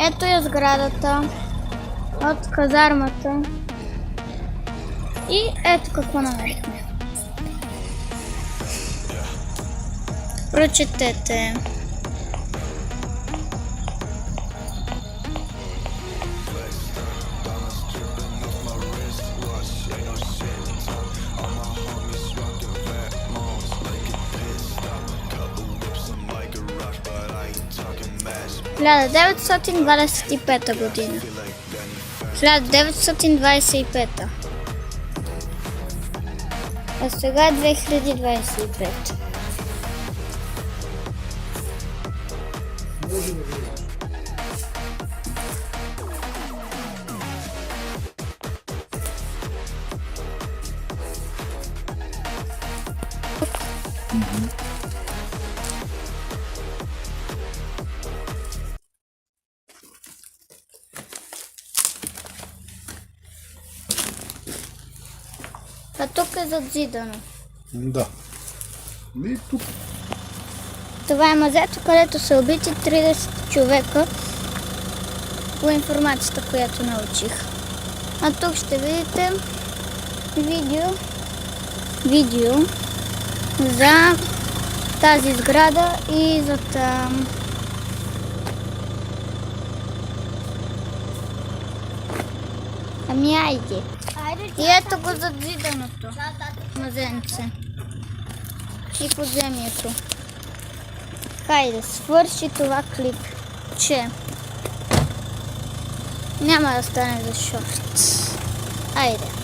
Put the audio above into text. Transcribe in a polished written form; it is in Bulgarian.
Ето е сградата от казармата. И ето какво намерихме. Прочетете. В 1925 година. 1925. А сега е 2025. А тук е задзидано. Да. И тук. Това е мазето, където са убити 30 човека по информацията, която научих. А тук ще видите видео за тази сграда и за там. Ами айде. И ето го задзиданото мазенце. И подземието. Хайде, свърши това клип, че няма да стане за шорт. Айде.